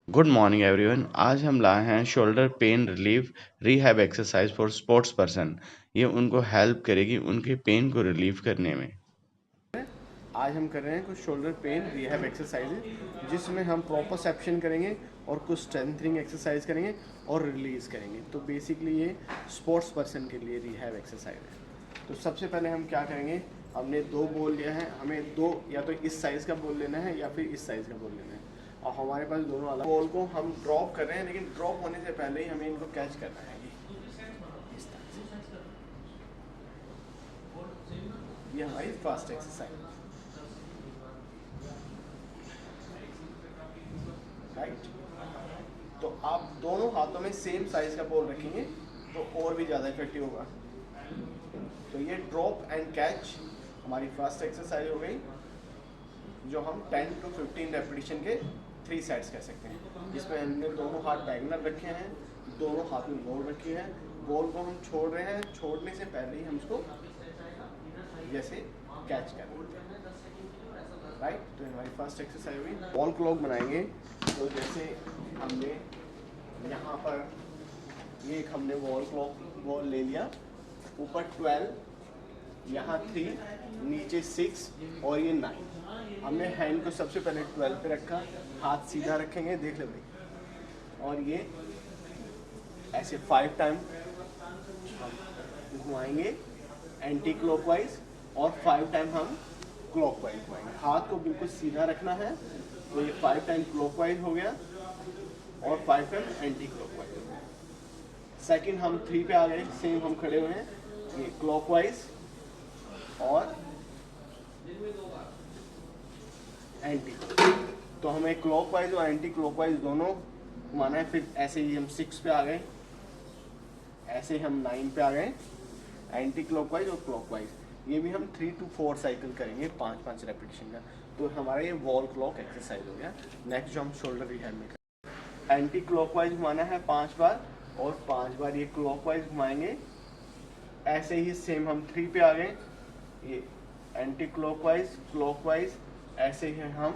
Good morning everyone. आज हम लाए हैं shoulder pain relief rehab exercise for sports person. ये उनको हेल्प करेगी उनके पेन को रिलीव करने में। आज हम कर रहे हैं कुछ शोल्डर पेन रिहैब एक्सरसाइज जिसमें हम प्रॉपर सेप्शन करेंगे और कुछ स्ट्रेंथनिंग एक्सरसाइज करेंगे और रिलीज करेंगे। तो बेसिकली ये स्पोर्ट्स पर्सन के लिए रिहैब एक्सरसाइज है। तो सबसे पहले हम क्या करेंगे, हमने दो बॉल लिया है, हमें दो या तो इस साइज़ का बॉल लेना है या फिर इस साइज़ का बॉल लेना है। और हमारे पास दोनों अलग बॉल को हम ड्रॉप कर रहे हैं, लेकिन ड्रॉप होने से पहले ही हमें इनको कैच करना है। ये हमारी फर्स्ट एक्सरसाइज, राइट। तो आप दोनों हाथों में सेम साइज का बॉल रखेंगे तो और भी ज़्यादा इफेक्टिव होगा। तो ये ड्रॉप एंड कैच हमारी फर्स्ट एक्सरसाइज हो गई, जो हम 10 to 15 रेपिटेशन के 3 सेट्स कह सकते हैं, जिसमें हमने दोनों हाथ डायगोनल रखे हैं, दोनों हाथ में बॉल रखी है। बॉल को हम छोड़ रहे हैं, छोड़ने से पहले ही हम इसको जैसे कैच कर रहे हैं, राइट। तो हमारी फर्स्ट एक्सरसाइज हुई। बॉल क्लॉक बनाएंगे। तो जैसे हमने यहाँ पर ये एक हमने बॉल ले लिया, ऊपर 12, यहाँ 3, नीचे 6 और ये 9। हमने हैंड को सबसे पहले 12 पे रखा, हाथ सीधा रखेंगे, देख ले भाई। और ये ऐसे 5 टाइम हम घुमाएंगे एंटी क्लॉकवाइज और 5 टाइम हम क्लॉकवाइज घुमाएंगे। हाथ को बिल्कुल सीधा रखना है। तो ये 5 टाइम क्लॉकवाइज हो गया और 5 टाइम एंटी क्लॉकवाइज हो गया। सेकंड हम 3 पे आ गए, सेम हम खड़े हुए हैं, ये क्लॉकवाइज और एंटी। तो हमें क्लॉकवाइज और एंटी क्लॉकवाइज दोनों घुमाना है। फिर ऐसे ही हम 6 पे आ गए, ऐसे ही हम 9 पे आ गए, एंटी क्लॉकवाइज और क्लॉकवाइज। ये भी हम 3 to 4 साइकिल करेंगे, 5-5 रेपिटेशन का। तो हमारा ये वॉल क्लॉक एक्सरसाइज हो गया। नेक्स्ट जो हम शोल्डर रिहैब में करेंगे, एंटी क्लॉकवाइज घुमाना है 5 बार और 5 बार ये क्लॉकवाइज घुमाएंगे। ऐसे ही सेम हम 3 पे आ गए, ये एंटी क्लॉकवाइज क्लॉकवाइज। ऐसे ही हम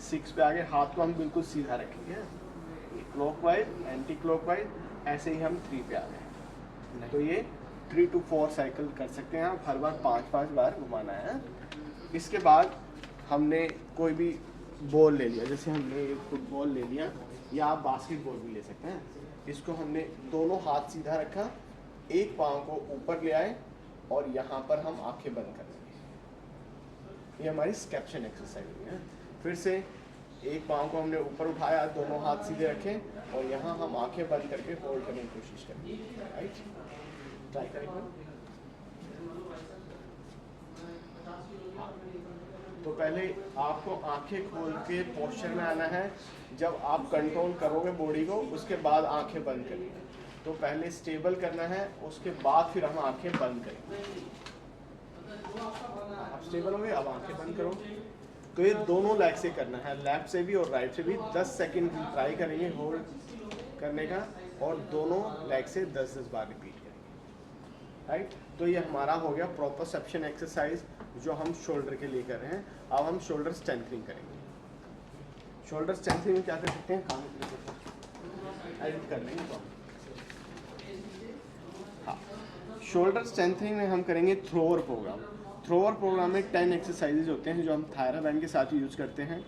6 पे आ गए, हाथ को हम बिल्कुल सीधा रखेंगे, ये क्लॉकवाइज एंटी क्लॉकवाइज। ऐसे ही हम 3 पे आ गए। तो ये 3 to 4 साइकिल कर सकते हैं आप, हर बार 5-5 बार घुमाना है। इसके बाद हमने कोई भी बॉल ले लिया, जैसे हमने ये फुटबॉल ले लिया या आप बास्केटबॉल भी ले सकते हैं। इसको हमने दोनों हाथ सीधा रखा, एक पाँव को ऊपर ले आए और यहाँ पर हम आंखें बंद कर देंगे। ये हमारी स्केप्शन एक्सरसाइज हुई है। फिर से एक पाँव को हमने ऊपर उठाया, दोनों हाथ सीधे रखे और यहाँ हम आंखें बंद करके होल्ड करने की कोशिश करेंगे, राइट। ट्राई करेंगे। तो पहले आपको आंखें खोल के पोस्चर में आना है। जब आप कंट्रोल करोगे बॉडी को, उसके बाद आंखें बंद करेंगे। तो पहले स्टेबल करना है, उसके बाद फिर हम आंखें बंद करेंगे। आप स्टेबल हो गए, अब आंखें बंद करो। तो ये दोनों लेग से करना है, लेफ्ट से भी और राइट से भी। 10 सेकंड ट्राई करेंगे होल्ड करने का और दोनों लेग से 10-10 बार रिपीट करेंगे, राइट। तो ये हमारा हो गया प्रॉपर सेप्शन एक्सरसाइज जो हम शोल्डर के लिए कर रहे हैं। अब हम शोल्डर स्ट्रेंथनिंग करेंगे। शोल्डर स्ट्रेंथनिंग में क्या कर सकते हैं, काम एडिट कर लेंगे तो। हाँ, शोल्डर स्ट्रेंथनिंग में हम करेंगे थ्रोअर प्रोग्राम। थ्रोअर प्रोग्राम में 10 एक्सरसाइजेज होते हैं जो हम थायरा बैंड के साथ यूज़ करते हैं।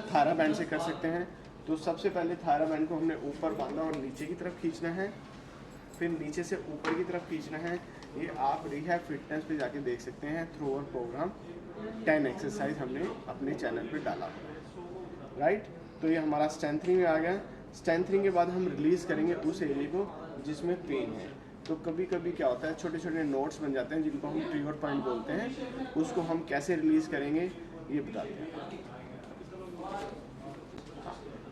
थायरा बैंड से कर सकते हैं। तो सबसे पहले थायरा बैंड को हमने ऊपर बांधा और नीचे की तरफ खींचना है, फिर नीचे से ऊपर की तरफ खींचना है। ये आप रिहैब फिटनेस पे जाके देख सकते हैं। थ्रोअर प्रोग्राम 10 एक्सरसाइज हमने अपने चैनल पे डाला हुआ है, राइट। तो ये हमारा स्ट्रेंथनिंग में आ गया। स्ट्रेंथनिंग के बाद हम रिलीज़ करेंगे उस एरिया को जिसमें पेन है। तो कभी कभी क्या होता है, छोटे छोटे नोट्स बन जाते हैं जिनको हम ट्रिगर पॉइंट बोलते हैं। उसको हम कैसे रिलीज़ करेंगे ये बताते हैं।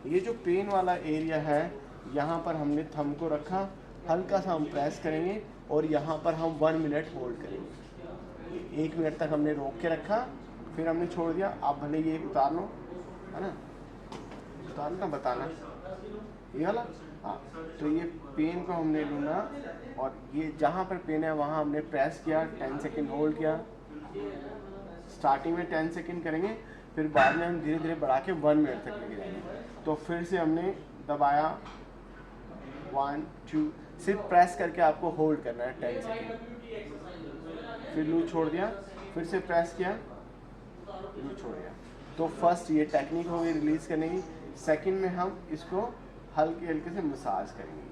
ये जो पेन वाला एरिया है, यहाँ पर हमने थंब को रखा, हल्का सा हम प्रेस करेंगे और यहाँ पर हम 1 मिनट होल्ड करेंगे। 1 मिनट तक हमने रोक के रखा, फिर हमने छोड़ दिया। आप भले ये उतार लो, है ना, उतार ना, बताना ये वाला। हाँ, तो ये पेन को हमने लूना और ये जहाँ पर पेन है वहाँ हमने प्रेस किया, 10 सेकेंड होल्ड किया। स्टार्टिंग में 10 सेकेंड करेंगे, फिर बाद में हम धीरे धीरे बढ़ा के 1 मिनट तक लेके जाएंगे। तो फिर से हमने दबाया 1 2, सिर्फ प्रेस करके आपको होल्ड करना है 10 सेकेंड, फिर लूज छोड़ दिया, फिर से प्रेस किया, लूज छोड़ दिया। तो फर्स्ट ये टेक्निक हो गई रिलीज करने की। सेकंड में हम इसको हल्के हल्के से मसाज करेंगे,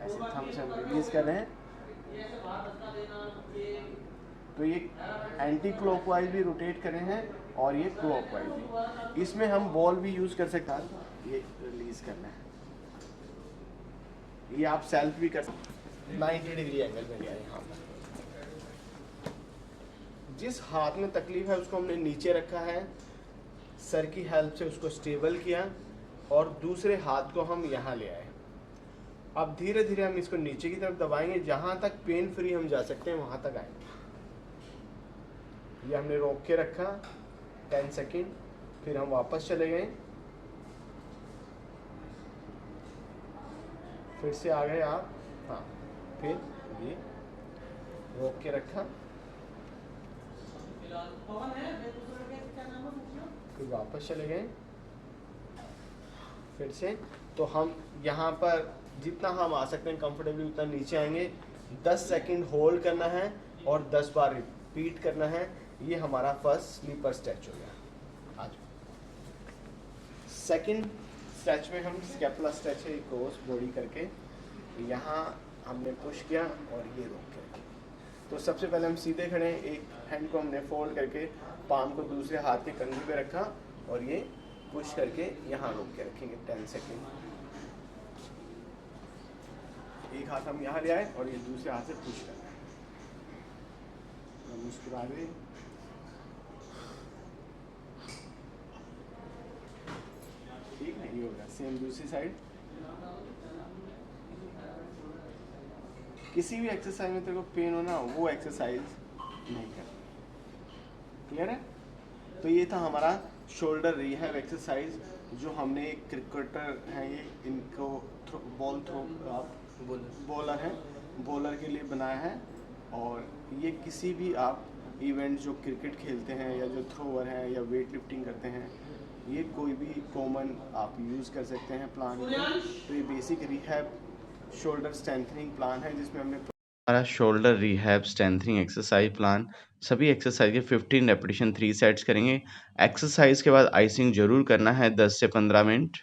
ऐसे थंब से हम रिलीज कर रहे हैं। तो ये एंटी क्लॉकवाइज भी रोटेट कर रहे हैं और ये क्लॉकवाइज भी। इसमें हम बॉल भी यूज कर सकते हैं। ये रिलीज करना है, ये आप सेल्फ भी कर सकते 90 डिग्री एंगल में लिया यहाँ पर। जिस हाथ में तकलीफ है उसको हमने नीचे रखा है, सर की हेल्प से उसको स्टेबल किया और दूसरे हाथ को हम यहाँ ले आए। अब धीरे धीरे हम इसको नीचे की तरफ दबाएंगे, जहाँ तक पेन फ्री हम जा सकते हैं वहाँ तक आएंगे। ये हमने रोक के रखा 10 सेकेंड, फिर हम वापस चले गए, फिर से आ गए आप, हाँ, फिर ये रोक के रखा, फिर वापस चले गए, फिर से। तो हम यहाँ पर जितना हम आ सकते हैं कंफर्टेबली उतना नीचे आएंगे, 10 सेकंड होल्ड करना है और 10 बार रिपीट करना है। ये हमारा फर्स्ट स्लीपर स्ट्रेच हो गया। आज सेकंड स्ट्रेच में हम स्कैपुला स्ट्रेच है, क्रॉस बॉडी करके यहाँ हमने पुश किया और ये रोक के रखे। तो सबसे पहले हम सीधे खड़े हैं, एक हैंड को हमने फोल्ड करके पाम को दूसरे हाथ के कंधे पे रखा और ये पुश करके यहाँ रोक के रखेंगे 10 सेकेंड। एक हाथ हम यहाँ ले आए और ये दूसरे हाथ से पुश करना है। मुस्कुरा रहे, ठीक है, ये होगा। सेम दूसरी साइड। किसी भी एक्सरसाइज में तेरे को पेन हो ना, वो एक्सरसाइज नहीं कर। क्लियर है? तो ये था हमारा शोल्डर रिहैब एक्सरसाइज, जो हमने क्रिकेटर हैं ये, इनको बॉल थ्रो आप बॉलर हैं, बॉलर के लिए बनाया है। और ये किसी भी आप इवेंट जो क्रिकेट खेलते हैं या जो थ्रोअर हैं या वेट लिफ्टिंग करते हैं, ये कोई भी कॉमन आप यूज़ कर सकते हैं प्लान को। तो ये basic rehab shoulder strengthening plan है, जिसमें हमने हमारा shoulder rehab strengthening exercise plan. सभी एक्सरसाइज के 15 रेपिटेशन 3 सेट्स करेंगे। एक्सरसाइज के बाद आइसिंग जरूर करना है 10 से 15 मिनट।